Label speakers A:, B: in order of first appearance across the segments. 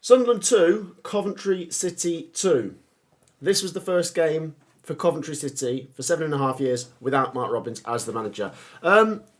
A: Sunderland 2, Coventry City 2. This was the first game for Coventry City for 7.5 years without Mark Robins as the manager.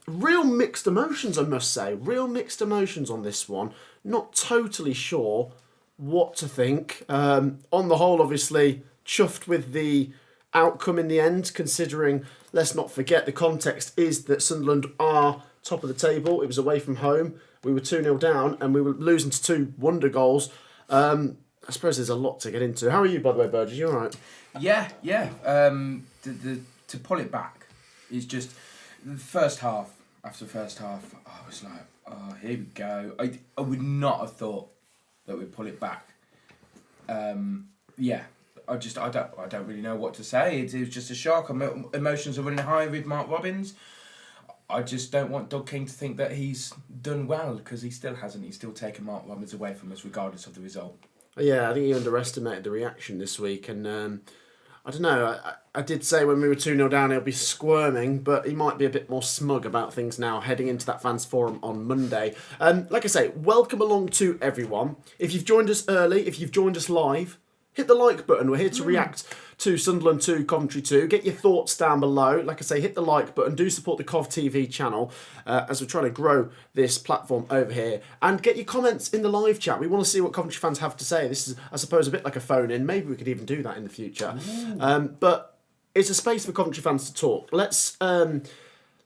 A: Real mixed emotions, I must say. Real mixed emotions on this one. Not totally sure what to think. On the whole, obviously, chuffed with the outcome in the end, considering, let's not forget, the context is that Sunderland are top of the table. It was away from home. We were 2-0 down and we were losing to 2 wonder goals. I suppose there's a lot to get into. How are you, by the way, Burgess? You all right?
B: Yeah. To pull it back is just the first half. After the first half, I was like, oh, here we go. I would not have thought that we'd pull it back. I don't really know what to say. It was just a shock. Emotions are running high with Mark Robins. I just don't want Doug King to think that he's done well, because he still hasn't. He's still taken Mark Robins away from us regardless of the result.
A: Yeah, I think he underestimated the reaction this week, and I don't know. I did say when we were 2-0 down he'll be squirming, but he might be a bit more smug about things now heading into that fans forum on Monday. Like I say, welcome along to everyone. If you've joined us early, if you've joined us live, hit the like button. We're here to react to Sunderland 2, Coventry 2. Get your thoughts down below. Like I say, hit the like button. Do support the Cov TV channel as we're trying to grow this platform over here. And get your comments in the live chat. We want to see what Coventry fans have to say. This is, I suppose, a bit like a phone-in. Maybe we could even do that in the future. But it's a space for Coventry fans to talk.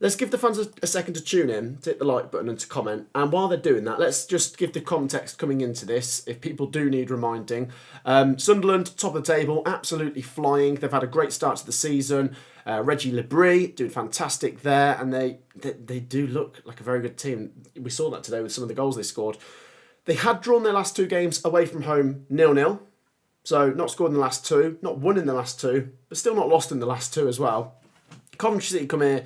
A: Let's give the fans a second to tune in, to hit the like button and to comment. And while they're doing that, let's just give the context coming into this, if people do need reminding. Sunderland, top of the table, absolutely flying. They've had a great start to the season. Reggie Lebris doing fantastic there, and they do look like a very good team. We saw that today with some of the goals they scored. They had drawn their last 2 games away from home 0-0. So not scored in the last 2, not won in the last 2, but still not lost in the last 2 as well. Coventry City come here,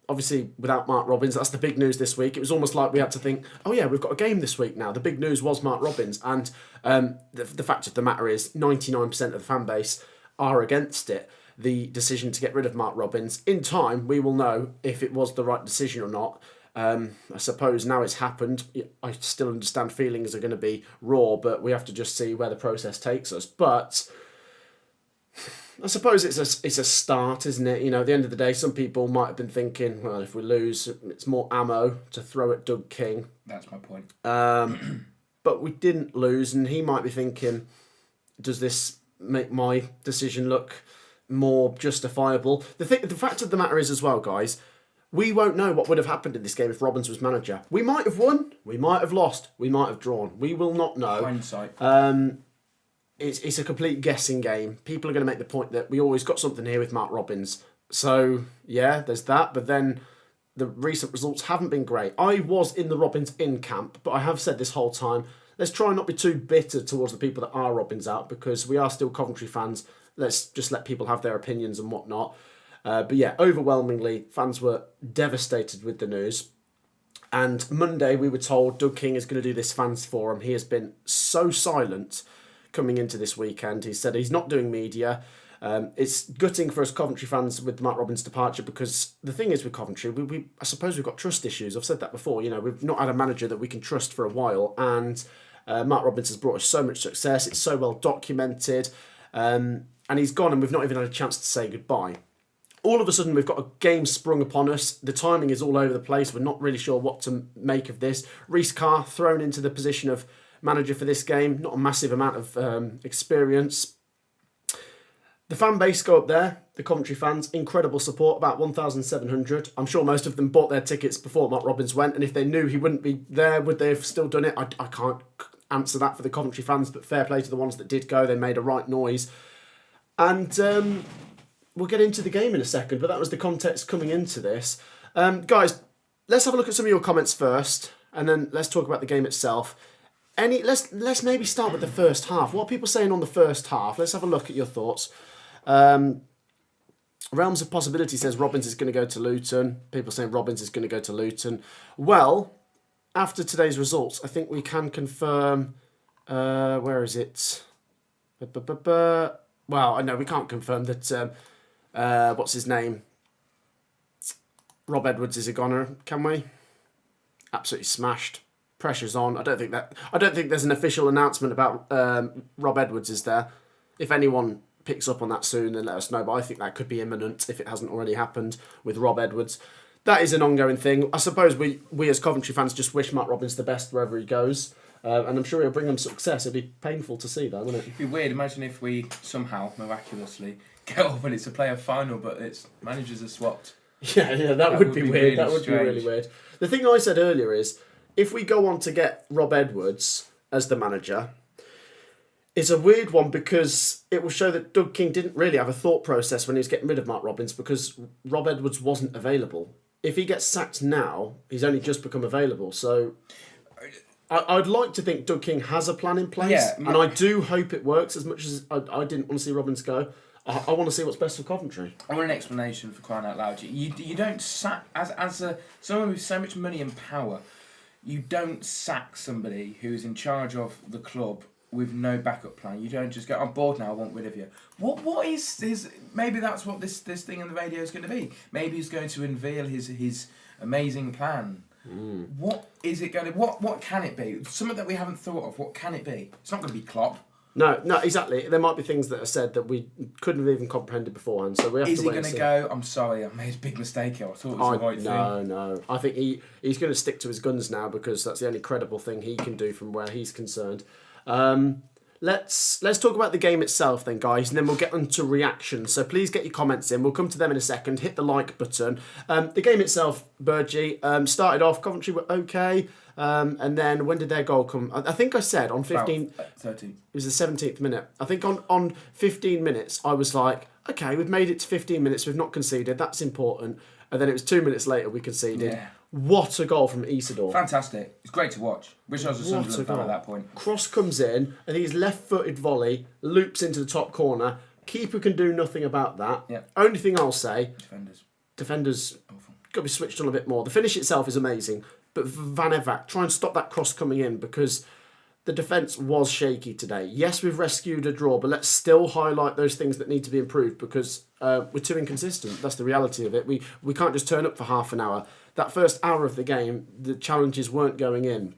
A: obviously without Mark Robins. That's the big news this week. It was almost like we had to think, oh yeah, we've got a game this week now. The big news was Mark Robins, and the fact of the matter is 99% of the fan base are against it. The decision to get rid of Mark Robins. In time, we will know if it was the right decision or not. I suppose now it's happened. I still understand feelings are going to be raw, but we have to just see where the process takes us. But I suppose it's a start, isn't it? You know, at the end of the day, some people might have been thinking, well, if we lose, it's more ammo to throw at Doug King.
B: That's my point.
A: But we didn't lose, and he might be thinking, does this make my decision look more justifiable? The fact of the matter is as well, guys, we won't know what would have happened in this game if Robins was manager. We might have won, we might have lost, we might have drawn. We will not know.
B: Hindsight.
A: It's a complete guessing game. People are going to make the point that we always got something here with Mark Robins. So, yeah, there's that. But then the recent results haven't been great. I was in the Robins in camp, but I have said this whole time, let's try not be too bitter towards the people that are Robins out, because we are still Coventry fans. Let's just let people have their opinions and whatnot. But yeah, overwhelmingly, fans were devastated with the news. And Monday, we were told Doug King is going to do this fans forum. He has been so silent coming into this weekend. He said he's not doing media. It's gutting for us Coventry fans with Mark Robins' departure, because the thing is with Coventry, I suppose we've got trust issues. I've said that before. You know, we've not had a manager that we can trust for a while, and Mark Robins has brought us so much success. It's so well documented, and he's gone, and we've not even had a chance to say goodbye. All of a sudden, we've got a game sprung upon us. The timing is all over the place. We're not really sure what to make of this. Reece Carr thrown into the position of manager for this game. Not a massive amount of experience. The fan base go up there. The Coventry fans, incredible support, about 1,700. I'm sure most of them bought their tickets before Mark Robins went, and if they knew he wouldn't be there, would they have still done it? I can't answer that for the Coventry fans, but fair play to the ones that did go. They made a right noise. And we'll get into the game in a second, but that was the context coming into this. Guys, let's have a look at some of your comments first, and then let's talk about the game itself. Let's maybe start with the first half. What are people saying on the first half? Let's have a look at your thoughts. Realms of Possibility says Robins is going to go to Luton. People saying Robins is going to go to Luton. Well, after today's results, I think we can confirm... where is it? Well, I know we can't confirm that... what's his name? Rob Edwards is a goner, can we? Absolutely smashed. pressure's on. I don't think there's an official announcement about Rob Edwards, is there? If anyone picks up on that soon, then let us know. But I think that could be imminent if it hasn't already happened with Rob Edwards. That is an ongoing thing. I suppose we as Coventry fans just wish Matt Robbins the best wherever he goes. And I'm sure he'll bring them success. It'd be painful to see that, wouldn't it?
B: It'd be weird. Imagine if we somehow, miraculously, get up and it's a player final, but it's managers are swapped.
A: Yeah, that would be weird.
B: Really
A: that would
B: strange.
A: be really weird. The thing I said earlier is, if we go on to get Rob Edwards as the manager, it's a weird one because it will show that Doug King didn't really have a thought process when he was getting rid of Mark Robbins because Rob Edwards wasn't available. If he gets sacked now, he's only just become available. So I'd like to think Doug King has a plan in place, and I do hope it works as much as I didn't want to see Robbins go. I want to see what's best for Coventry.
B: I want an explanation for crying out loud. You don't sack as someone with so much money and power. You don't sack somebody who's in charge of the club with no backup plan. You don't just go, I'm bored now, I want rid of you. What is his... Maybe that's what this thing on the radio is going to be. Maybe he's going to unveil his amazing plan. What is it going to... What can it be? Something that we haven't thought of. What can it be? It's not going to be Klopp.
A: No, exactly. There might be things that are said that we couldn't have even comprehended beforehand. So we have
B: is
A: to
B: he
A: wait
B: going to go, I'm sorry, I made a big mistake here. I thought it was the right thing.
A: No. I think he's going to stick to his guns now because that's the only credible thing he can do from where he's concerned. Let's talk about the game itself then, guys, and then we'll get on to reactions. So please get your comments in. We'll come to them in a second. Hit the like button. The game itself, Burgie, started off. Coventry were okay. And then when did their goal come? I think I said on 15...
B: 13.
A: It was the 17th minute. I think on 15 minutes, I was like, okay, we've made it to 15 minutes. We've not conceded. That's important. And then it was 2 minutes later we conceded.
B: Yeah.
A: What a goal from Isidore.
B: Fantastic. It's great to watch. Wish I was a Sunderland fan at that point.
A: Cross comes in, and his left-footed volley loops into the top corner. Keeper can do nothing about that.
B: Yeah.
A: Only thing I'll say,
B: Defenders.
A: got to be switched on a bit more. The finish itself is amazing, but Van Evak, try and stop that cross coming in because the defence was shaky today. Yes, we've rescued a draw, but let's still highlight those things that need to be improved because we're too inconsistent. That's the reality of it. We can't just turn up for half an hour. That first hour of the game, the challenges weren't going in.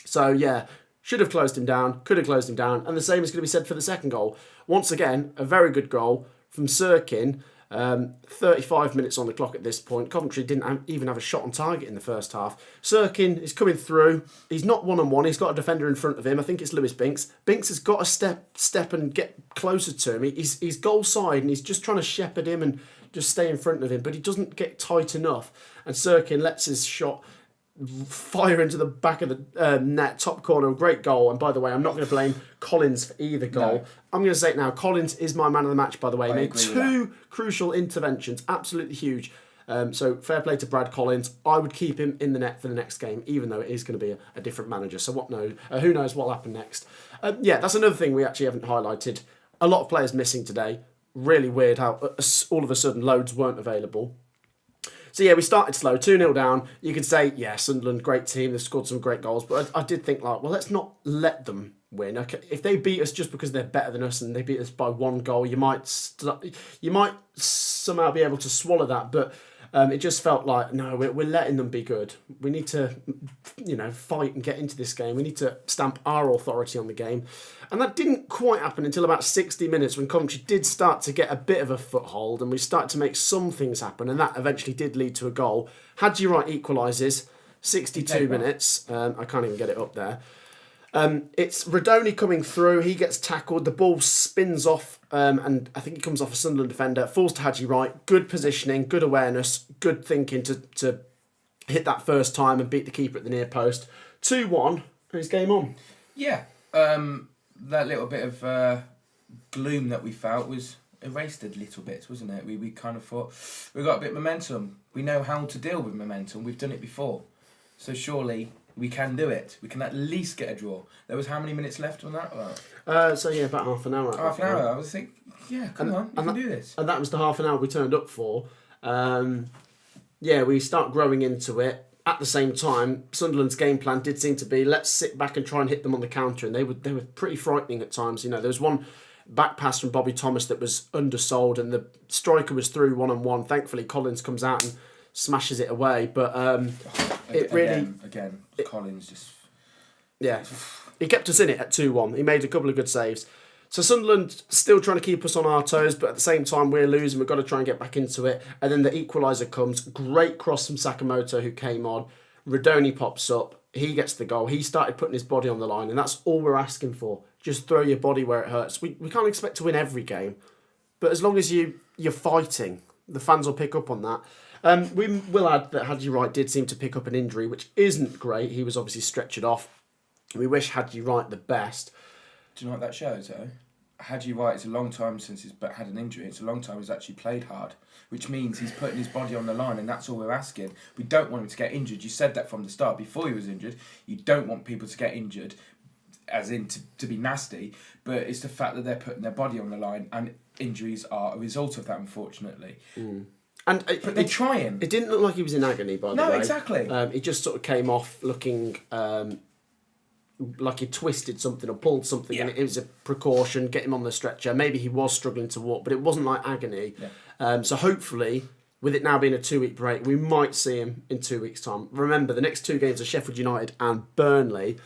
A: So, yeah, should have closed him down, could have closed him down, and the same is going to be said for the second goal. Once again, a very good goal from Sirkin. 35 minutes on the clock at this point. Coventry didn't even have a shot on target in the first half. Sirkin is coming through. He's not one-on-one. He's got a defender in front of him. I think it's Lewis Binks. Binks has got to step and get closer to him. He's goal side and he's just trying to shepherd him and just stay in front of him, but he doesn't get tight enough. And Sirkin lets his shot fire into the back of the net, top corner, a great goal. And by the way, I'm not going to blame Collins for either goal. No. I'm going to say it now. Collins is my man of the match, by the way. He made two crucial interventions, absolutely huge. So fair play to Brad Collins. I would keep him in the net for the next game, even though it is going to be a different manager. So who knows what will happen next. That's another thing we actually haven't highlighted. A lot of players missing today. Really weird how all of a sudden loads weren't available. So yeah, we started slow, 2-0 down. You could say, yeah, Sunderland, great team, they've scored some great goals, but I did think let's not let them win. Okay, if they beat us just because they're better than us and they beat us by one goal, you might somehow be able to swallow that, but it just felt like, no, we're letting them be good. We need to, fight and get into this game. We need to stamp our authority on the game. And that didn't quite happen until about 60 minutes when Coventry did start to get a bit of a foothold and we started to make some things happen, and that eventually did lead to a goal. Hadji Wright equalises, 62 minutes. I can't even get it up there. It's Radoni coming through. He gets tackled. The ball spins off, and I think he comes off a Sunderland defender. Falls to Hadji Wright. Good positioning, good awareness, good thinking to hit that first time and beat the keeper at the near post. 2-1, and it's game on.
B: Yeah, that little bit of gloom that we felt was erased a little bit, wasn't it? We kind of thought we got a bit of momentum. We know how to deal with momentum. We've done it before, so surely we can do it. We can at least get a draw. There was how many minutes left on that?
A: About half an hour.
B: Half an hour. I was thinking, come on, we can do this.
A: And that was the half an hour we turned up for. We start growing into it. At the same time, Sunderland's game plan did seem to be, let's sit back and try and hit them on the counter. And they were pretty frightening at times. There was one back pass from Bobby Thomas that was undersold and the striker was through one-on-one. Thankfully, Collins comes out and smashes it away. But Collins just Yeah, he kept us in it at 2-1. He made a couple of good saves. So Sunderland still trying to keep us on our toes, but at the same time we're losing. We've got to try and get back into it. And then the equaliser comes. Great cross from Sakamoto, who came on. Radoni pops up. He gets the goal. He started putting his body on the line, and that's all we're asking for. Just throw your body where it hurts. We can't expect to win every game, but as long as you're fighting, the fans will pick up on that. We will add that Hadji Wright did seem to pick up an injury, which isn't great. He was obviously stretchered off. We wish Hadji Wright the best.
B: Do you know what that shows, though? Hadji Wright, it's a long time since he's had an injury. It's a long time he's actually played hard, which means he's putting his body on the line, and that's all we're asking. We don't want him to get injured. You said that from the start. Before he was injured, you don't want people to get injured, as in to be nasty, but it's the fact that they're putting their body on the line, and injuries are a result of that, unfortunately.
A: And
B: But they're trying.
A: It didn't look like he was in agony, by the way.
B: No, exactly.
A: He just sort of came off looking like he twisted something or pulled something, and it was a precaution, get him on the stretcher. Maybe he was struggling to walk, but it wasn't like agony.
B: Yeah.
A: So hopefully, with it now being a 2-week break, we might see him in 2 weeks' time. Remember, the next 2 games are Sheffield United and Burnley.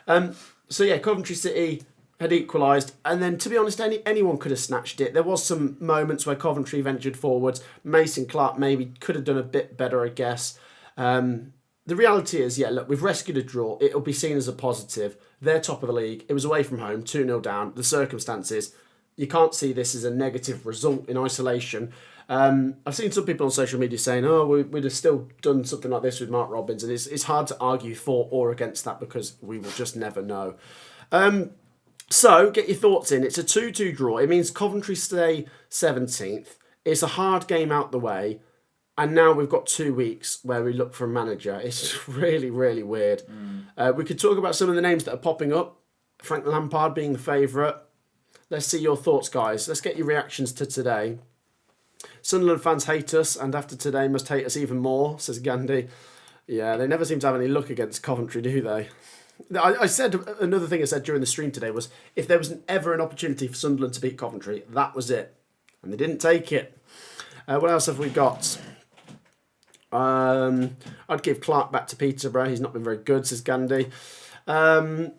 A: So yeah, Coventry City had equalised, and then to be honest, anyone could have snatched it. There was some moments where Coventry ventured forwards. Mason Clark maybe could have done a bit better, I guess. The reality is, yeah, look, we've rescued a draw. It'll be seen as a positive. They're top of the league. It was away from home, 2-0 down. The circumstances, you can't see this as a negative result in isolation. I've seen some people on social media saying, oh, we'd have still done something like this with Mark Robins, and it's hard to argue for or against that because we will just never know. So, get your thoughts in. It's a 2-2 draw. It means Coventry stay 17th. It's a hard game out the way. And now we've got 2 weeks where we look for a manager. It's really, really weird. We could talk about some of the names that are popping up. Frank Lampard being the favourite. Let's see your thoughts, guys. Let's get your reactions to today. Sunderland fans hate us, and after today must hate us even more, says Gandhi. Yeah, they never seem to have any luck against Coventry, do they? I said, another thing I said during the stream today was, if there was ever an opportunity for Sunderland to beat Coventry, that was it. And they didn't take it. What else have we got? I'd give Clark back to Peterborough. He's not been very good, says Gandhi. I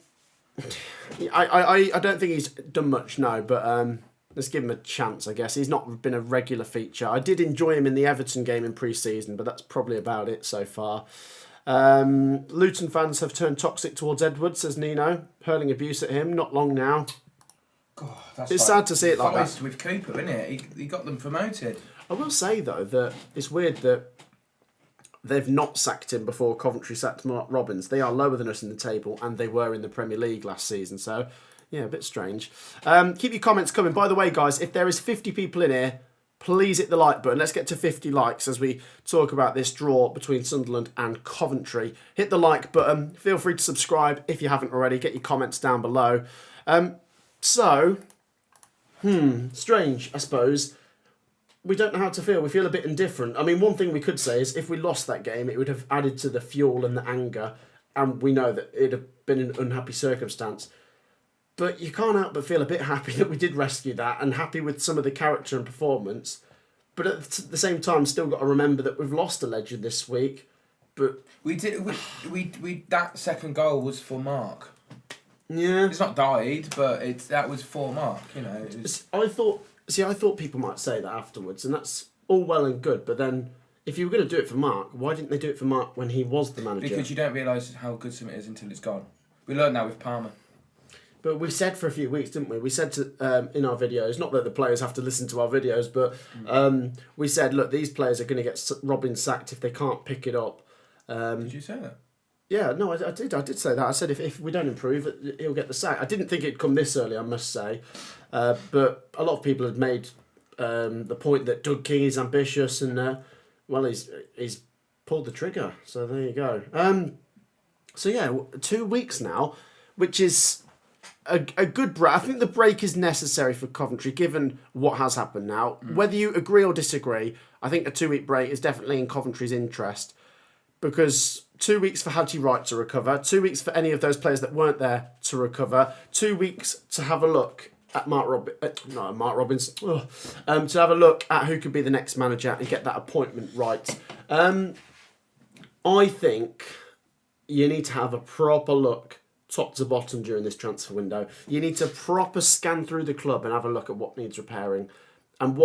A: don't think he's done much, no, but let's give him a chance, I guess. He's not been a regular feature. I did enjoy him in the Everton game in pre-season, but that's probably about it so far. Luton fans have turned toxic towards Edwards, says Nino, hurling abuse at him. Not long now.
B: God, that's
A: it's sad to see it like that.
B: With Cooper, isn't it? He got them promoted.
A: I will say, though, that it's weird that they've not sacked him before Coventry sacked Mark Robins. They are lower than us in the table, and they were in the Premier League last season. So, yeah, a bit strange. Keep your comments coming. By the way, guys, if there is 50 people in here, please hit the like button. Let's get to 50 likes as we talk about this draw between Sunderland and Coventry. Hit the like button. Feel free to subscribe if you haven't already. Get your comments down below. Strange, I suppose. We don't know how to feel. We feel a bit indifferent. I mean, one thing we could say is if we lost that game, it would have added to the fuel and the anger, and we know that it'd have been an unhappy circumstance. But you can't help but feel a bit happy that we did rescue that, and happy with some of the character and performance. But at the same time, still got to remember that we've lost a legend this week. But
B: we did. We that second goal was for Mark.
A: Yeah,
B: it's not died, but that was for Mark. You know,
A: I thought people might say that afterwards, and that's all well and good. But then, if you were going to do it for Mark, why didn't they do it for Mark when he was the manager?
B: Because you don't realise how good something is until it's gone. We learned that with Palmer.
A: But we said for a few weeks, didn't we? We said in our videos, not that the players have to listen to our videos, but we said, look, these players are going to get Robin sacked if they can't pick it up.
B: Did you say that?
A: Yeah, no, I did say that. I said if we don't improve, he'll get the sack. I didn't think it'd come this early, I must say. But a lot of people had made the point that Doug King is ambitious and, he's pulled the trigger. So there you go. So yeah, 2 weeks now, which is a good break. I think the break is necessary for Coventry, given what has happened now. Whether you agree or disagree, I think a 2-week break is definitely in Coventry's interest, because 2 weeks for Hadji Wright to recover, 2 weeks for any of those players that weren't there to recover, 2 weeks to have a look at Robins, to have a look at who could be the next manager and get that appointment right. I think you need to have a proper look top to bottom during this transfer window. You need to proper scan through the club and have a look at what needs repairing and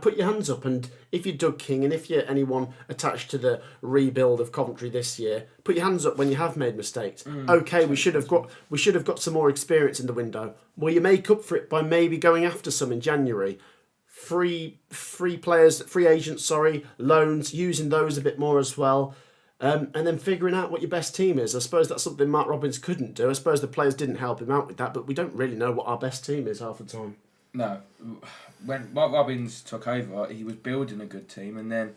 A: put your hands up. And if you're Doug King and if you're anyone attached to the rebuild of Coventry this year, put your hands up when you have made mistakes. Okay, we should have got some more experience in the window. Well, you make up for it by maybe going after some in January. Free agents, loans, using those a bit more as well. And then figuring out what your best team is. I suppose that's something Mark Robins couldn't do. I suppose the players didn't help him out with that, but we don't really know what our best team is half the time.
B: No. When Mark Robins took over, he was building a good team, and then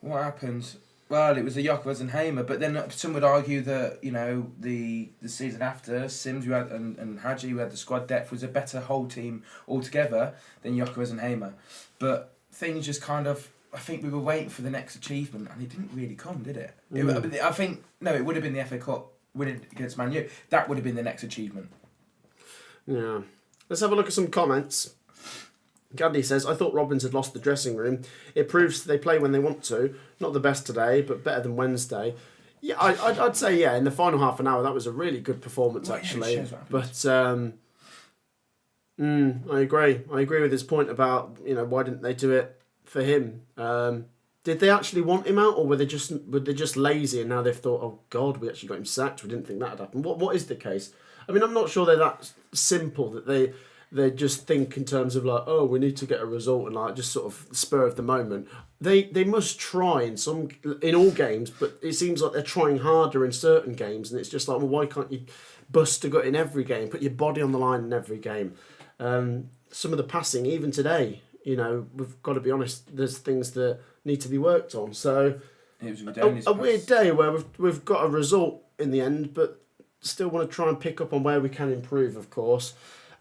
B: what happened? Well, it was the Jokeris and Hamer, but then some would argue that, the season after, Sims and Hadji, who had the squad depth, was a better whole team altogether than Jokeris and Hamer. But things just kind of... I think we were waiting for the next achievement, and it didn't really come, did it? It would have been the FA Cup winning against Man U. That would have been the next achievement.
A: Yeah. Let's have a look at some comments. Gandhi says, I thought Robins had lost the dressing room. It proves they play when they want to. Not the best today, but better than Wednesday. Yeah, I'd say, yeah, in the final half an hour, that was a really good performance, actually.
B: Yeah,
A: but I agree. I agree with his point about, why didn't they do it for him? Did they actually want him out, or were they just lazy and now they've thought, oh God, we actually got him sacked. We didn't think that would happen. What is the case? I mean, I'm not sure they're that simple that they just think in terms of like, oh, we need to get a result and like just sort of spur of the moment. They must try in all games, but it seems like they're trying harder in certain games, and it's just like, well, why can't you bust a gut in every game, put your body on the line in every game? Some of the passing, even today. We've got to be honest, there's things that need to be worked on. So
B: it was
A: a weird day where we've got a result in the end, but still want to try and pick up on where we can improve, of course.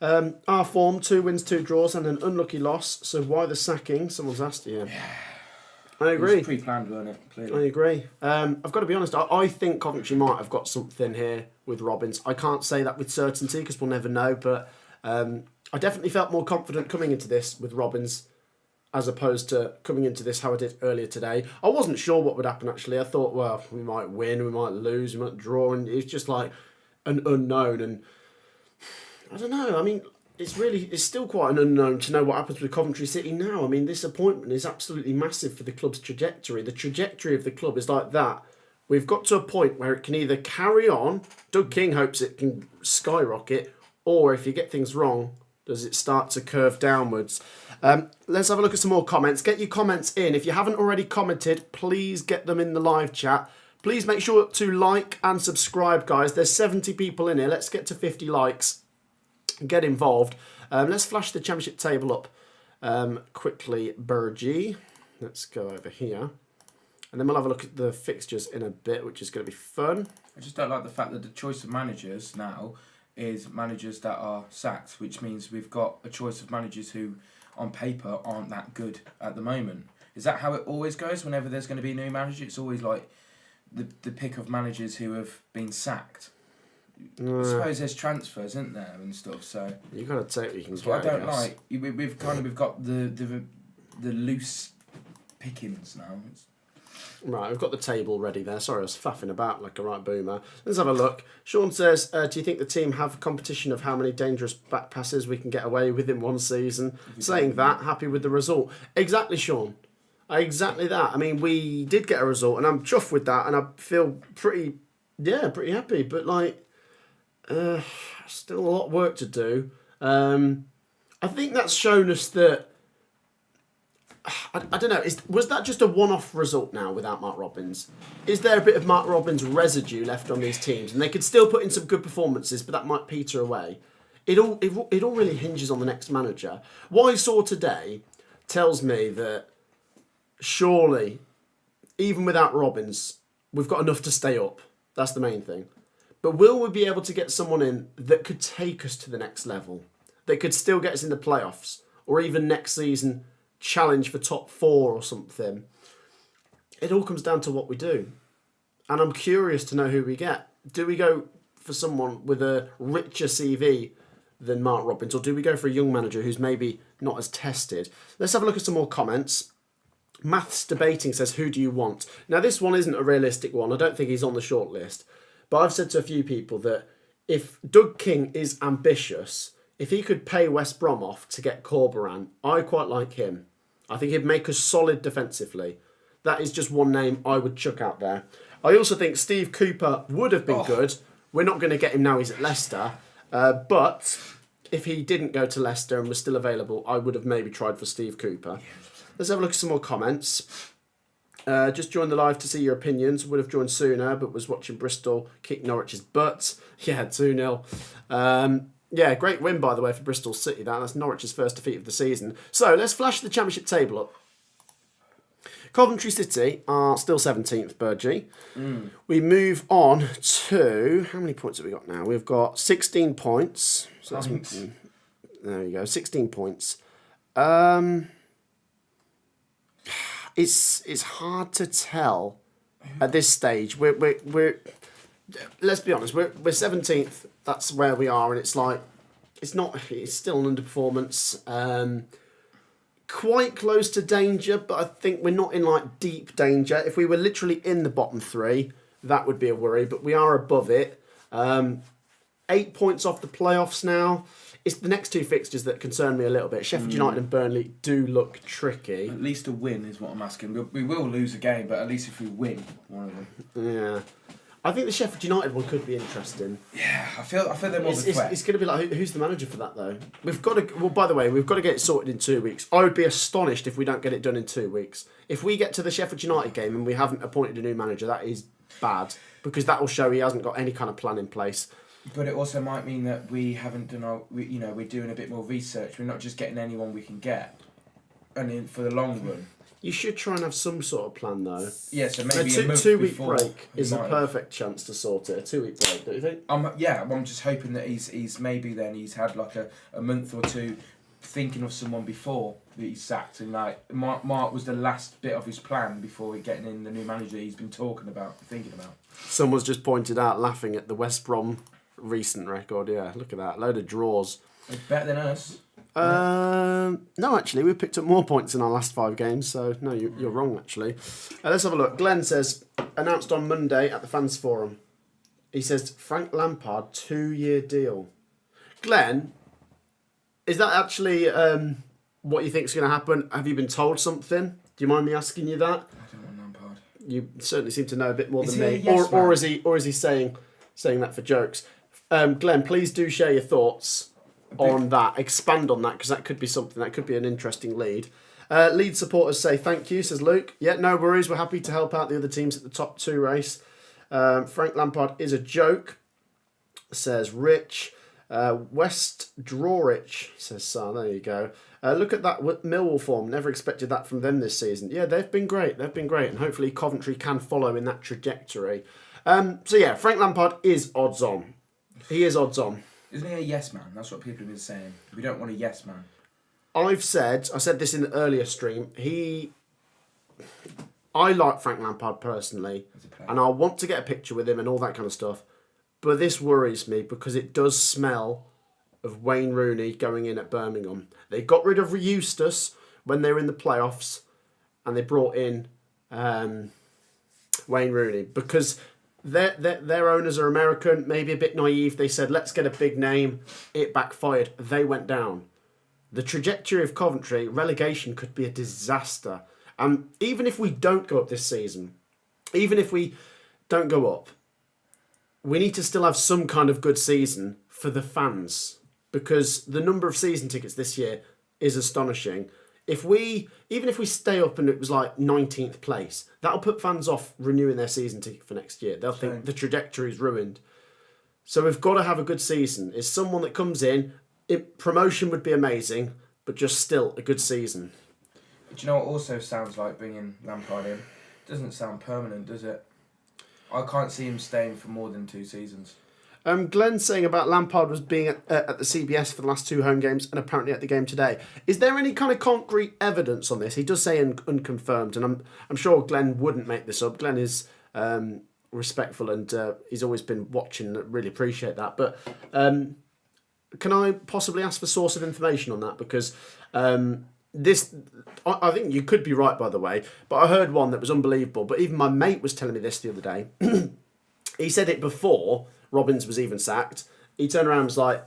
A: Our form, 2 wins, 2 draws and an unlucky loss. So why the sacking? Someone's asked you.
B: Yeah.
A: I agree.
B: It was pre-planned, wasn't it? Clearly.
A: I agree. I've got to be honest, I think Coventry might have got something here with Robins. I can't say that with certainty because we'll never know, but... I definitely felt more confident coming into this with Robins as opposed to coming into this how I did earlier today. I wasn't sure what would happen, actually. I thought, well, we might win, we might lose, we might draw, and it's just like an unknown. And I don't know, I mean, it's still quite an unknown to know what happens with Coventry City now. I mean, this appointment is absolutely massive for the club's trajectory. The trajectory of the club is like that. We've got to a point where it can either carry on, Doug King hopes it can skyrocket, or if you get things wrong, does it start to curve downwards? Let's have a look at some more comments. Get your comments in. If you haven't already commented, please get them in the live chat. Please make sure to like and subscribe, guys. There's 70 people in here. Let's get to 50 likes. Get involved. Let's flash the championship table up quickly, Burgie. Let's go over here. And then we'll have a look at the fixtures in a bit, which is going to be fun.
B: I just don't like the fact that the choice of managers now is managers that are sacked, which means we've got a choice of managers who, on paper, aren't that good at the moment. Is that how it always goes whenever there's going to be a new manager? It's always like the pick of managers who have been sacked. I suppose there's transfers, isn't there, and stuff. So
A: you got to take what you can get.
B: What I don't like. We've got the loose pickings now.
A: Right, we've got the table ready there. Sorry, I was faffing about like a right boomer. Let's have a look. Sean says, do you think the team have a competition of how many dangerous back passes we can get away with in one season? Saying that, happy with the result. Exactly, Sean. Exactly that. I mean, we did get a result, and I'm chuffed with that, and I feel pretty happy. But, like, still a lot of work to do. I think that's shown us that I don't know, was that just a one-off result now without Mark Robins? Is there a bit of Mark Robins residue left on these teams? And they could still put in some good performances, but that might peter away. It all really hinges on the next manager. What I saw today tells me that surely, even without Robins, we've got enough to stay up. That's the main thing. But will we be able to get someone in that could take us to the next level? That could still get us in the playoffs? Or even next season challenge for top 4 or something? It all comes down to what we do. And I'm curious to know who we get. Do we go for someone with a richer CV than Mark Robins, or do we go for a young manager who's maybe not as tested? Let's have a look at some more comments. Maths Debating says, who do you want? Now, this one isn't a realistic one. I don't think he's on the short list. But I've said to a few people that if Doug King is ambitious, if he could pay West Brom off to get Corberan, I quite like him. I think he'd make us solid defensively. That is just one name I would chuck out there. I also think Steve Cooper would have been good. We're not going to get him now, he's at Leicester. But if he didn't go to Leicester and was still available, I would have maybe tried for Steve Cooper. Let's have a look at some more comments. Just joined the live to see your opinions. Would have joined sooner, but was watching Bristol kick Norwich's butt. Yeah, 2-0. Yeah, great win, by the way, for Bristol City. That's Norwich's first defeat of the season. So, let's flash the Championship table up. Coventry City are still 17th, Burgee. We move on to... How many points have we got now? We've got 16 points. So that's, there you go, 16 points. It's hard to tell at this stage. We're let's be honest. We're 17th. That's where we are, and it's like it's still an underperformance. Quite close to danger, but I think we're not in like deep danger. If we were literally in the bottom three, that would be a worry. But we are above it. 8 points off the playoffs now. It's the next two fixtures that concern me a little bit. Sheffield United and Burnley do look tricky.
B: At least a win is what I'm asking. We will lose a game, but at least if we win one of them.
A: Yeah. I think the Sheffield United one could be interesting.
B: Yeah, I feel they're more of a threat.
A: It's going to be like, who's the manager for that, though? We've got to... Well, by the way, we've got to get it sorted in 2 weeks. I would be astonished if we don't get it done in 2 weeks. If we get to the Sheffield United game and we haven't appointed a new manager, that is bad, because that will show he hasn't got any kind of plan in place.
B: But it also might mean that we haven't done we're doing a bit more research. We're not just getting anyone we can get. And for the long run...
A: You should try and have some sort of plan, though.
B: Yeah, so maybe
A: a
B: month
A: two-week
B: before
A: break is a perfect chance to sort it. A 2 week break, don't you think?
B: I'm just hoping that he's had like a month or two thinking of someone before that he's sacked, and like Mark was the last bit of his plan before getting in the new manager he's been thinking about.
A: Someone's just pointed out, laughing at the West Brom recent record. Yeah, look at that, load of draws.
B: It's better than us.
A: No, actually, we've picked up more points in our last 5 games, so no, you're wrong, actually. Let's have a look. Glenn says, announced on Monday at the Fans Forum. He says, Frank Lampard, 2-year deal. Glenn, is that actually what you think is going to happen? Have you been told something? Do you mind me asking you that?
B: I don't want Lampard.
A: You certainly seem to know a bit more
B: Is
A: than
B: he
A: me.
B: a yes man?
A: Or is he saying that for jokes? Glenn, please do share your thoughts on that, expand on that, because that could be something, that could be an interesting lead. Lead supporters say thank you, says Luke. Yeah, no worries, we're happy to help out the other teams at the top 2 race. Frank Lampard is a joke, says Rich. West Drawrich, says Sar, there you go. Look at that Millwall form, never expected that from them this season. Yeah, they've been great, and hopefully Coventry can follow in that trajectory. So yeah, Frank Lampard is odds on. He is odds on.
B: Isn't he a yes man? That's what people have been saying. We don't want a yes man.
A: I said this in the earlier stream. I like Frank Lampard personally, and I want to get a picture with him and all that kind of stuff. But this worries me because it does smell of Wayne Rooney going in at Birmingham. They got rid of Eustace when they were in the playoffs, and they brought in Wayne Rooney because their owners are American, maybe a bit naive. They said, let's get a big name. It backfired. They went down. The trajectory of Coventry, relegation could be a disaster. Even if we don't go up this season, even if we don't go up, we need to still have some kind of good season for the fans, because the number of season tickets this year is astonishing. Even if we stay up and it was like 19th place, that'll put fans off renewing their season ticket for next year. They'll think the trajectory is ruined. So we've got to have a good season. It's someone that comes in, promotion would be amazing, but just still a good season.
B: Do you know what also sounds like bringing Lampard in? Doesn't sound permanent, does it? I can't see him staying for more than 2 seasons.
A: Glenn's saying about Lampard was being at the CBS for the last 2 home games and apparently at the game today. Is there any kind of concrete evidence on this? He does say unconfirmed, and I'm sure Glenn wouldn't make this up. Glenn is respectful, and he's always been watching. Really appreciate that. But can I possibly ask for source of information on that? Because I think you could be right, by the way, but I heard one that was unbelievable. But even my mate was telling me this the other day. he said it before Robbins was even sacked. He turned around and was like,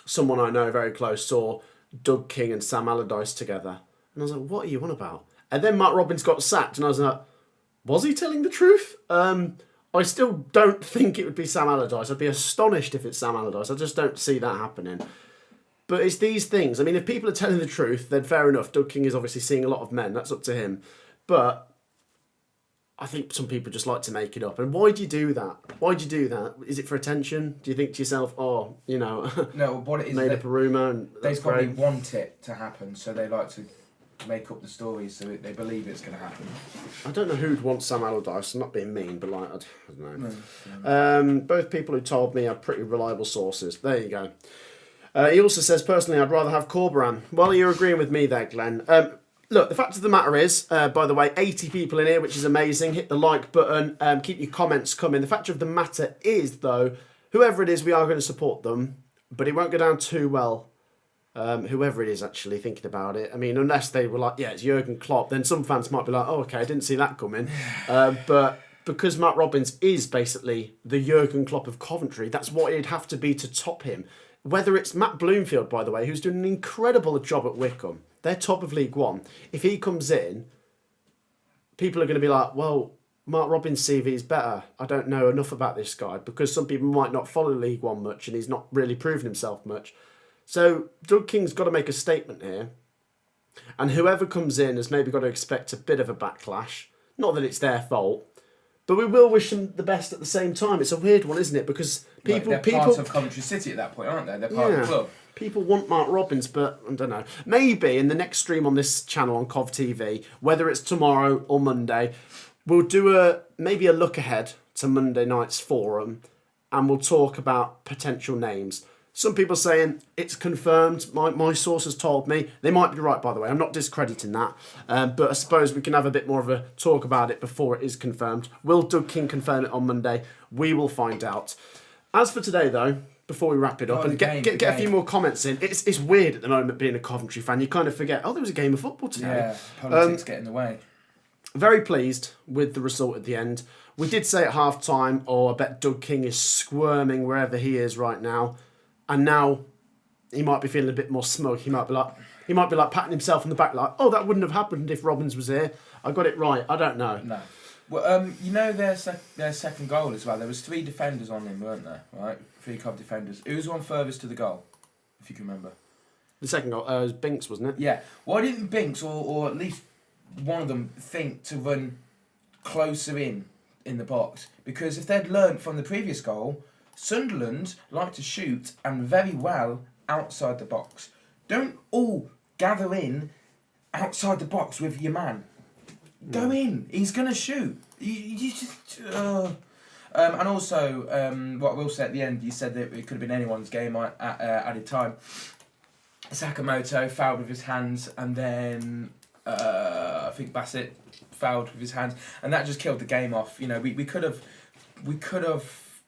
A: someone I know very close saw Doug King and Sam Allardyce together. And I was like, what are you on about? And then Mark Robbins got sacked, and I was like, was he telling the truth? I still don't think it would be Sam Allardyce. I'd be astonished if it's Sam Allardyce. I just don't see that happening. But it's these things. I mean, if people are telling the truth, then fair enough. Doug King is obviously seeing a lot of men. That's up to him. But I think some people just like to make it up. And why do you do that? Why do you do that? Is it for attention? Do you think to yourself, oh, you know,
B: no, what it is,
A: made up a rumour? And
B: they probably want it to happen, so they like to make up the stories so they believe it's going to happen.
A: I don't know who'd want Sam Allardyce. I'm not being mean, but like, I don't know.
B: No.
A: Both people who told me are pretty reliable sources. There you go. He also says, personally, I'd rather have Corberan. Well, you're agreeing with me there, Glenn. Look, the fact of the matter is, by the way, 80 people in here, which is amazing. Hit the like button. Keep your comments coming. The fact of the matter is, though, whoever it is, we are going to support them. But it won't go down too well. Whoever it is actually thinking about it. I mean, unless they were like, yeah, it's Jurgen Klopp, then some fans might be like, oh, okay, I didn't see that coming. But because Matt Robbins is basically the Jurgen Klopp of Coventry, that's what it'd have to be to top him. Whether it's Matt Bloomfield, by the way, who's doing an incredible job at Wycombe. They're top of League One. If he comes in, people are going to be like, well, Mark Robbins' CV is better. I don't know enough about this guy, because some people might not follow League One much and he's not really proven himself much. So Doug King's got to make a statement here. And whoever comes in has maybe got to expect a bit of a backlash. Not that it's their fault. But we will wish them the best at the same time. It's a weird one, isn't it? Because
B: they're part of Coventry City at that point, aren't they? They're part of the club.
A: People want Mark Robbins, but I don't know. Maybe in the next stream on this channel on Cov TV, whether it's tomorrow or Monday, we'll do maybe a look ahead to Monday night's forum, and we'll talk about potential names. Some people saying it's confirmed. My sources told me. They might be right, by the way. I'm not discrediting that. But I suppose we can have a bit more of a talk about it before it is confirmed. Will Doug King confirm it on Monday? We will find out. As for today, though, before we wrap it up and get a few more comments in, it's weird at the moment being a Coventry fan. You kind of forget, oh, there was a game of football today.
B: Yeah, politics get in the way.
A: Very pleased with the result at the end. We did say at half-time, I bet Doug King is squirming wherever he is right now. And now he might be feeling a bit more smug. He might be like patting himself on the back, like, "Oh, that wouldn't have happened if Robbins was here. I got it right." I don't know.
B: No. Well, you know their second goal as well. There was 3 defenders on him, weren't there? Right, 3 Cov defenders. Who was the one furthest to the goal, if you can remember?
A: The second goal was Binks, wasn't it?
B: Yeah. Why didn't Binks or at least one of them think to run closer in the box? Because if they'd learnt from the previous goal, Sunderland like to shoot, and very well, outside the box. Don't all gather in outside the box with your man. Go in. He's going to shoot. You just... and also, what I will say at the end, you said that it could have been anyone's game at added time. Sakamoto fouled with his hands, and then I think Bassett fouled with his hands, and that just killed the game off. You know, we could have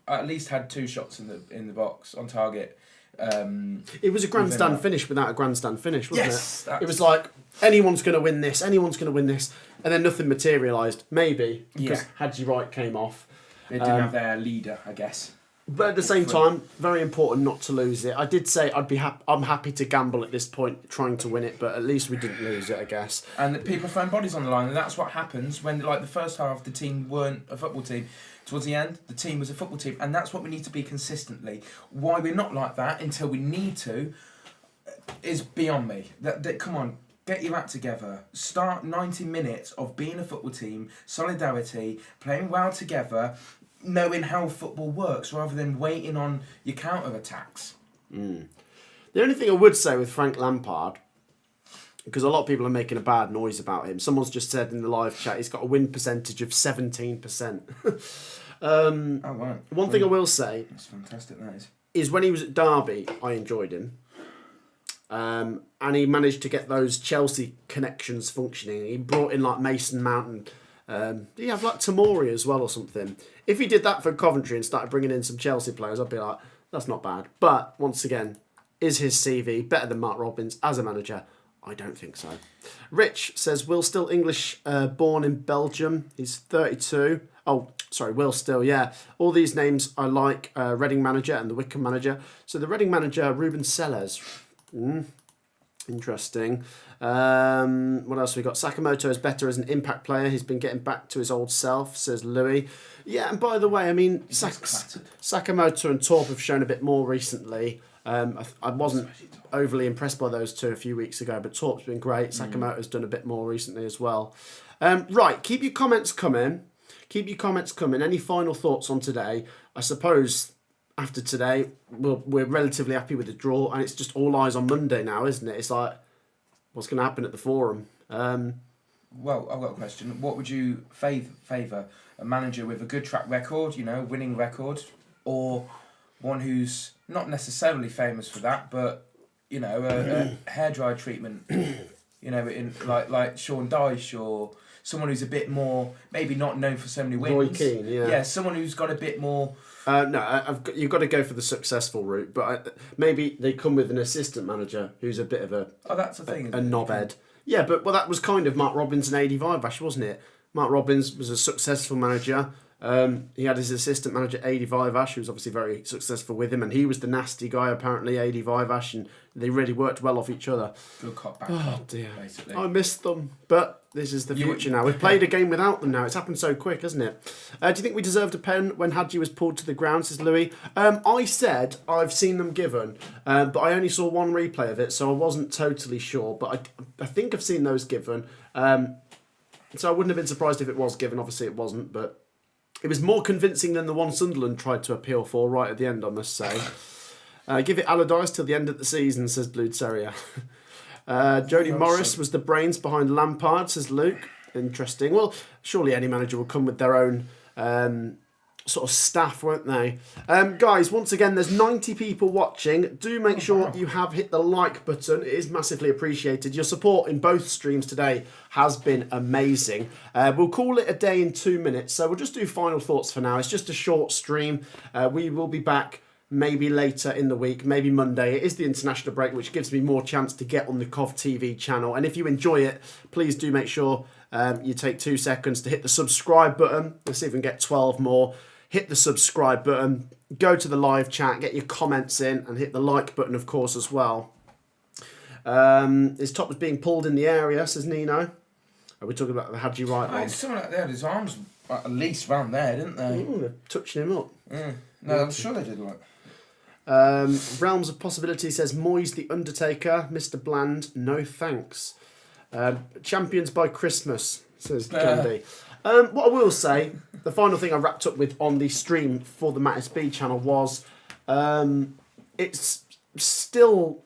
B: at least had 2 shots in the box on target.
A: It was a grandstand finish without a grandstand finish, wasn't
B: it?
A: It was like, anyone's going to win this, and then nothing materialised. Maybe, because Hadji Wright came off.
B: They didn't have their leader, I guess.
A: But at the same time, very important not to lose it. I did say I'm happy to gamble at this point, trying to win it, but at least we didn't lose it, I guess.
B: And people throwing bodies on the line, and that's what happens when, like, the first half, the team weren't a football team. Towards the end, the team was a football team, and that's what we need to be consistently. Why we're not like that until we need to is beyond me. That come on, get your act together. Start 90 minutes of being a football team, solidarity, playing well together, knowing how football works, rather than waiting on your counter-attacks.
A: The only thing I would say with Frank Lampard, because a lot of people are making a bad noise about him. Someone's just said in the live chat he's got a win percentage of 17%.
B: Right.
A: One thing I will say...
B: That's fantastic, that
A: is when he was at Derby, I enjoyed him. And he managed to get those Chelsea connections functioning. He brought in, like, Mason Mount and... do you have, like, Tamori as well or something? If he did that for Coventry and started bringing in some Chelsea players, I'd be like, that's not bad. But, once again, is his CV better than Mark Robbins as a manager? I don't think so. Rich says, Will still English born in Belgium. He's 32. Oh, sorry, Will Still, yeah. All these names I like, Reading manager and the Wycombe manager. So the Reading manager, Ruben Sellers. Interesting. What else we got? Sakamoto is better as an impact player. He's been getting back to his old self, says Louis. Yeah, and by the way, I mean, Sakamoto and Torp have shown a bit more recently. I wasn't overly impressed by those two a few weeks ago, but Torp's been great. Sakamoto's done a bit more recently as well. Right, keep your comments coming. Any final thoughts on today? I suppose after today, we're relatively happy with the draw, and it's just all eyes on Monday now, isn't it? It's like, what's going to happen at the Forum?
B: Well, I've got a question. What would you favour? A manager with a good track record, winning record, or one who's not necessarily famous for that, but, a hairdryer treatment, in like Sean Dyche, or someone who's a bit more, maybe not known for so many wins.
A: Roy Keane, yeah.
B: Yeah, someone who's got a bit more...
A: you've got to go for the successful route, but maybe they come with an assistant manager who's a bit of a...
B: Oh, that's the thing.
A: A knobhead. Yeah, but that was kind of Mark Robbins and Adi Vivash, wasn't it? Mark Robbins was a successful manager. He had his assistant manager, Adi Vivash, who was obviously very successful with him, and he was the nasty guy, apparently, Adi Vivash, and they really worked well off each other.
B: Good cop, bad
A: cop.
B: cop,
A: Oh, dear.
B: basically.
A: I missed them, but this is the future now. We've played a game without them now. It's happened so quick, hasn't it? Do you think we deserved a pen when Hadji was pulled to the ground, says Louis? I said I've seen them given, but I only saw one replay of it, so I wasn't totally sure, but I think I've seen those given. So I wouldn't have been surprised if it was given. Obviously it wasn't, but it was more convincing than the one Sunderland tried to appeal for right at the end, I must say. Give it Allardyce till the end of the season, says Blue Terrier. Jody Morris was the brains behind Lampard, says Luke. Interesting. Well, surely any manager will come with their own sort of staff, won't they? Guys, once again, there's 90 people watching. Do make sure you have hit the like button. It is massively appreciated. Your support in both streams today has been amazing. We'll call it a day in 2 minutes, so we'll just do final thoughts for now. It's just a short stream. We will be back maybe later in the week, maybe Monday. It is the international break, which gives me more chance to get on the Cov TV channel. And if you enjoy it, please do make sure you take 2 seconds to hit the subscribe button. Let's see if we can get 12 more. Hit the subscribe button, go to the live chat, get your comments in, and hit the like button, of course, as well. His top was being pulled in the area, says Nino. Are we talking about the Hadji Wright one?
B: Someone like they had his arms at least round there, didn't they?
A: Ooh, they're touching him up.
B: Yeah. No, I'm sure they did.
A: Realms of Possibility says Moyes the Undertaker, Mr. Bland, no thanks. Champions by Christmas, says Candy. What I will say, the final thing I wrapped up with on the stream for the Mattis B channel was it's still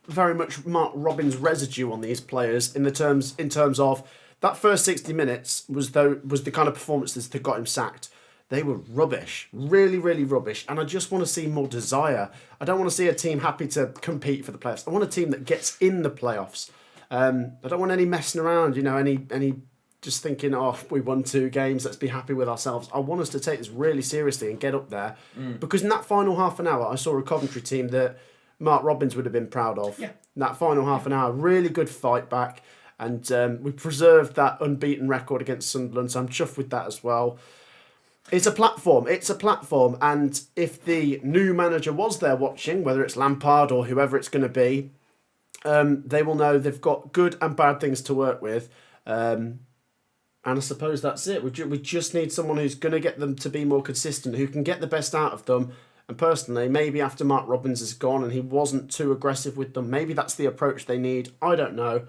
A: very much Mark Robbins' residue on these players in terms of that first 60 minutes was the kind of performances that got him sacked. They were rubbish, really, really rubbish, and I just want to see more desire. I don't want to see a team happy to compete for the playoffs. I want a team that gets in the playoffs. I don't want any messing around, any just thinking, oh, we won 2 games, let's be happy with ourselves. I want us to take this really seriously and get up there. Because in that final half an hour, I saw a Coventry team that Mark Robbins would have been proud of. Yeah. In that final half an hour, really good fight back. And we preserved that unbeaten record against Sunderland, so I'm chuffed with that as well. It's a platform. And if the new manager was there watching, whether it's Lampard or whoever it's going to be, they will know they've got good and bad things to work with. And I suppose that's it. We just need someone who's going to get them to be more consistent, who can get the best out of them. And personally, maybe after Mark Robbins is gone and he wasn't too aggressive with them, maybe that's the approach they need. I don't know.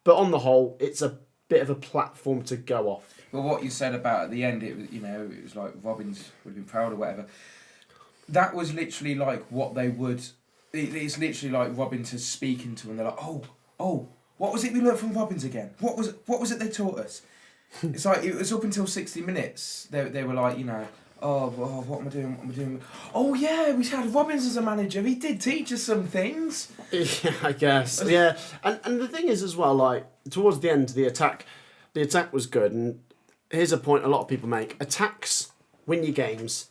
A: But on the whole, it's a bit of a platform to go off.
B: Well, what you said about at the end, it was like Robbins would have been proud or whatever. That was literally like what they would... It's literally like Robbins is speaking to them. They're like, oh, what was it we learned from Robbins again? What was it they taught us? It's like, it was up until 60 minutes. They were like, what am I doing? Oh yeah, we had Robbins as a manager. He did teach us some things.
A: Yeah, I guess. Yeah, and the thing is as well, like towards the end, the attack was good. And here's a point a lot of people make: attacks win you games,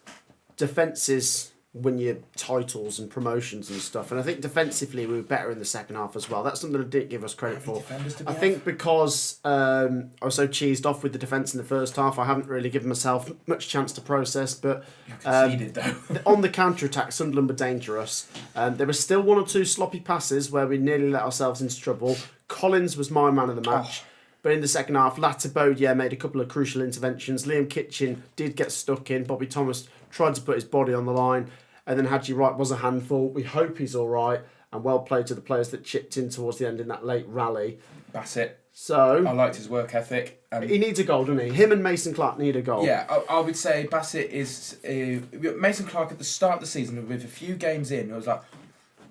A: defences win your titles and promotions and stuff. And I think defensively we were better in the second half as well. That's something I didn't give us credit for. I think because I was so cheesed off with the defence in the first half, I haven't really given myself much chance to process. But
B: You conceded, though.
A: on the counter-attack, Sunderland were dangerous. There were still one or two sloppy passes where we nearly let ourselves into trouble. Collins was my man of the match. But in the second half, Latabode made a couple of crucial interventions. Liam Kitchen did get stuck in. Bobby Thomas tried to put his body on the line. And then Hadji Wright was a handful. We hope he's all right. And well played to the players that chipped in towards the end in that late rally.
B: Bassett.
A: So
B: I liked his work ethic.
A: He needs a goal, doesn't he? Him and Mason Clark need a goal.
B: Yeah, I would say Bassett is... Mason Clark at the start of the season, with a few games in, I was like,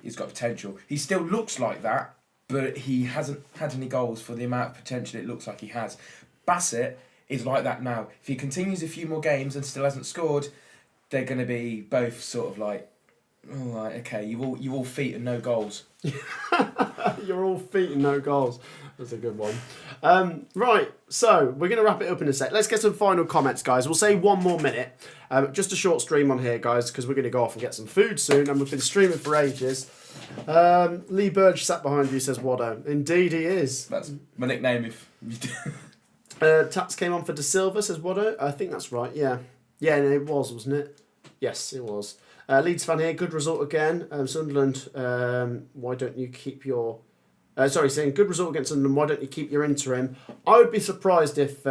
B: he's got potential. He still looks like that, but he hasn't had any goals for the amount of potential it looks like he has. Bassett is like that now. If he continues a few more games and still hasn't scored, they're going to be both sort of like, oh, right, okay, you all feet and no goals.
A: You're all feet and no goals. That's a good one. Right, so we're going to wrap it up in a sec. Let's get some final comments, guys. We'll say 1 more minute. Just a short stream on here, guys, because we're going to go off and get some food soon, and we've been streaming for ages. Lee Burge sat behind you, says Waddo. Indeed he is.
B: That's my nickname if you
A: Tats came on for De Silva, says Waddo. I think that's right, yeah. Yeah, no, it was, wasn't it? Yes, it was. Leeds fan here, good result again. Sunderland, why don't you keep your... saying good result against Sunderland, why don't you keep your interim? I would be surprised if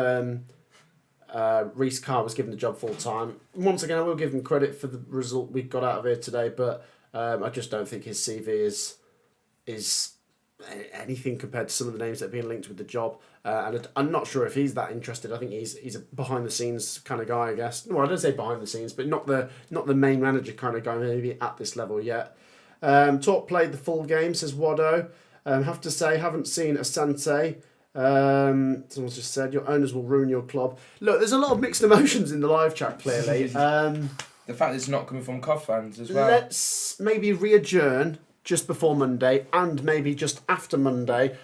A: Reece Carr was given the job full time. Once again, I will give him credit for the result we got out of here today, but I just don't think his CV is anything compared to some of the names that have been linked with the job. And I'm not sure if he's that interested. I think he's a behind the scenes kind of guy, I guess. Well, I don't say behind the scenes, but not the main manager kind of guy maybe at this level yet. Talk played the full game, says Waddo. Have to say, haven't seen Asante. Someone's just said your owners will ruin your club. Look, there's a lot of mixed emotions in the live chat. Clearly,
B: the fact it's not coming from Cov fans as well.
A: Let's maybe re-adjourn just before Monday and maybe just after Monday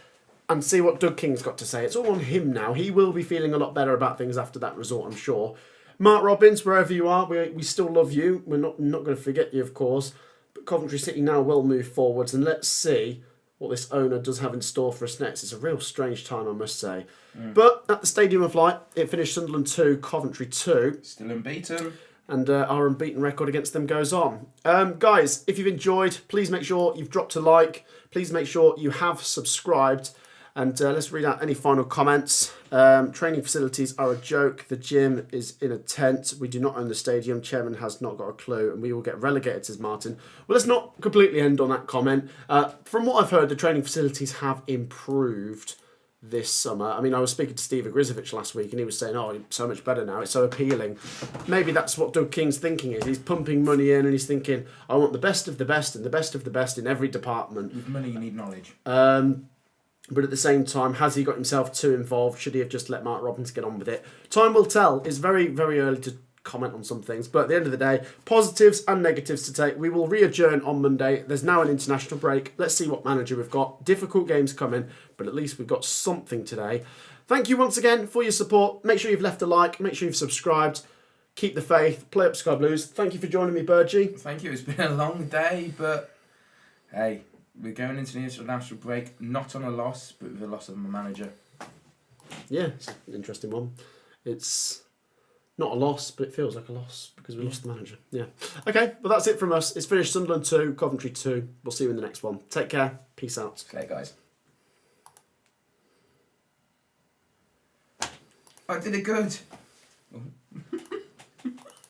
A: and see what Doug King's got to say. It's all on him now. He will be feeling a lot better about things after that result, I'm sure. Mark Robbins, wherever you are, we still love you. We're not going to forget you, of course. But Coventry City now will move forwards, and let's see what this owner does have in store for us next. It's a real strange time, I must say. But at the Stadium of Light, it finished Sunderland 2, Coventry 2.
B: Still unbeaten.
A: And our unbeaten record against them goes on. Guys, if you've enjoyed, please make sure you've dropped a like. Please make sure you have subscribed. And let's read out any final comments. Training facilities are a joke. The gym is in a tent. We do not own the stadium. Chairman has not got a clue. And we will get relegated, says Martin. Well, let's not completely end on that comment. From what I've heard, the training facilities have improved this summer. I mean, I was speaking to Steve Ogrizovic last week and he was saying, oh, it's so much better now. It's so appealing. Maybe that's what Doug King's thinking is. He's pumping money in and he's thinking, I want the best of the best and the best of the best in every department.
B: With money, you need knowledge.
A: But at the same time, has he got himself too involved? Should he have just let Mark Robbins get on with it? Time will tell. It's very, very early to comment on some things. But at the end of the day, positives and negatives to take. We will re-adjourn on Monday. There's now an international break. Let's see what manager we've got. Difficult games coming, but at least we've got something today. Thank you once again for your support. Make sure you've left a like. Make sure you've subscribed. Keep the faith. Play up Sky Blues. Thank you for joining me, Burgie.
B: Thank you. It's been a long day, but hey, we're going into the international break not on a loss, but with a loss of my manager.
A: Yeah, it's an interesting one. It's not a loss, but it feels like a loss because we lost the manager. Yeah. Okay, well that's it from us. It's finished Sunderland 2, Coventry 2. We'll see you in the next one. Take care. Peace out.
B: Okay, guys. I did it good.